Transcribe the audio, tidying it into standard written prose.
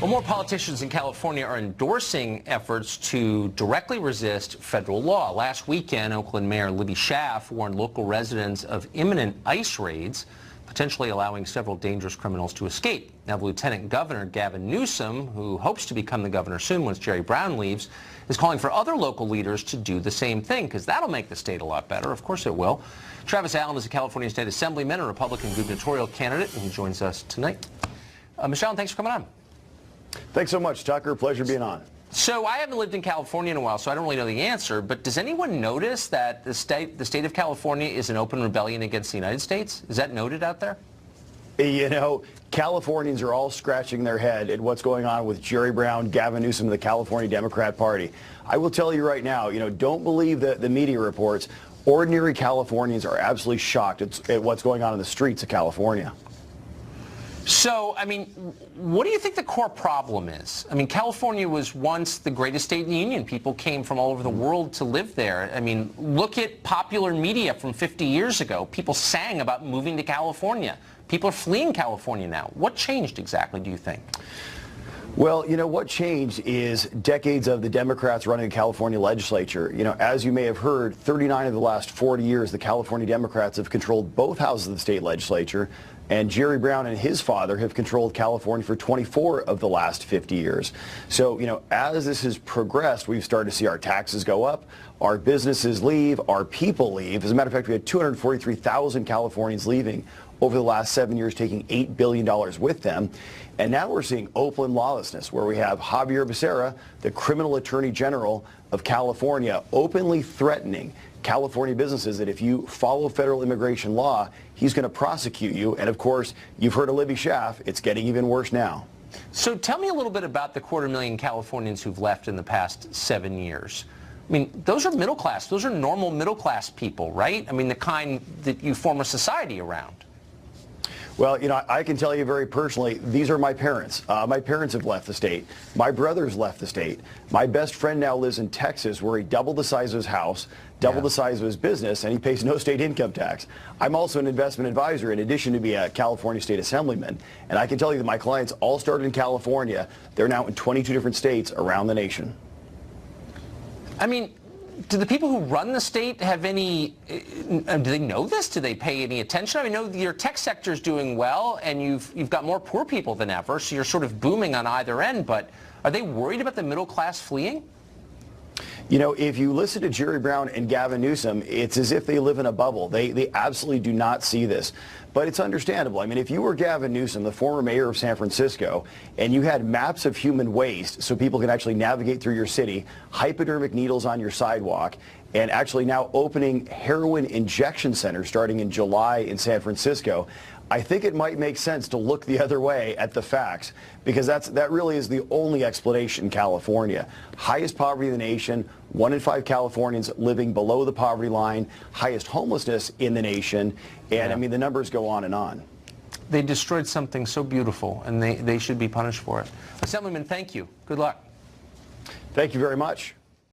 Well, more politicians in California are endorsing efforts to directly resist federal law. Last weekend, Oakland Mayor Libby Schaaf warned local residents of imminent ICE raids, potentially allowing several dangerous criminals to escape. Now, the Lieutenant Governor Gavin Newsom, who hopes to become the governor soon once Jerry Brown leaves, is calling for other local leaders to do the same thing, because that'll make the state a lot better. Of course it will. Travis Allen is a California State Assemblyman, a Republican gubernatorial candidate, and he joins us tonight. Michelle, thanks for coming on. Thanks so much, Tucker. Pleasure being on. So I haven't lived in California in a while, so I don't really know the answer, but does anyone notice that the state of California is an open rebellion against the United States? Is that noted out there? You know, Californians are all scratching their head at what's going on with Jerry Brown, Gavin Newsom, and the California Democrat Party. I will tell you right now, don't believe the media reports. Ordinary Californians are absolutely shocked at what's going on in the streets of California. So, I mean, what do you think the core problem is? I mean, California was once the greatest state in the union. People came from all over the world to live there. I mean, look at popular media from 50 years ago. People sang about moving to California. People are fleeing California now. What changed exactly, do you think? Well, what changed is decades of the Democrats running the California legislature. As you may have heard, 39 of the last 40 years, the California Democrats have controlled both houses of the state legislature. And Jerry Brown and his father have controlled California for 24 of the last 50 years. So, as this has progressed, we've started to see our taxes go up, our businesses leave, our people leave. As a matter of fact, we had 243,000 Californians leaving over the last 7 years, taking $8 billion with them. And now we're seeing open lawlessness, where we have Javier Becerra, the criminal attorney general of California, openly threatening California businesses that if you follow federal immigration law, he's going to prosecute you. And of course, you've heard of Libby Schaaf. It's getting even worse now. So tell me a little bit about the 250,000 Californians who've left in the past 7 years. I mean, those are middle class. Those are normal middle class people, right? I mean, the kind that you form a society around. Well, I can tell you very personally, these are my parents. My parents have left the state. My brother's left the state. My best friend now lives in Texas, where he doubled the size of his house, doubled the size of his business, and he pays no state income tax. I'm also an investment advisor in addition to being a California State Assemblyman. And I can tell you that my clients all started in California. They're now in 22 different states around the nation. I mean, do the people who run the state have any, do they know this? Do they pay any attention? I know your tech sector is doing well, and you've got more poor people than ever, so you're sort of booming on either end, but are they worried about the middle class fleeing? If you listen to Jerry Brown and Gavin Newsom, it's as if they live in a bubble. They absolutely do not see this. But it's understandable. I mean, if you were Gavin Newsom, the former mayor of San Francisco, and you had maps of human waste so people can actually navigate through your city, hypodermic needles on your sidewalk, and actually now opening heroin injection centers starting in July in San Francisco, I think it might make sense to look the other way at the facts, because that really is the only explanation in California. Highest poverty in the nation, 1 in 5 Californians living below the poverty line, highest homelessness in the nation, and I mean, the numbers go on and on. They destroyed something so beautiful, and they should be punished for it. Assemblyman, thank you. Good luck. Thank you very much.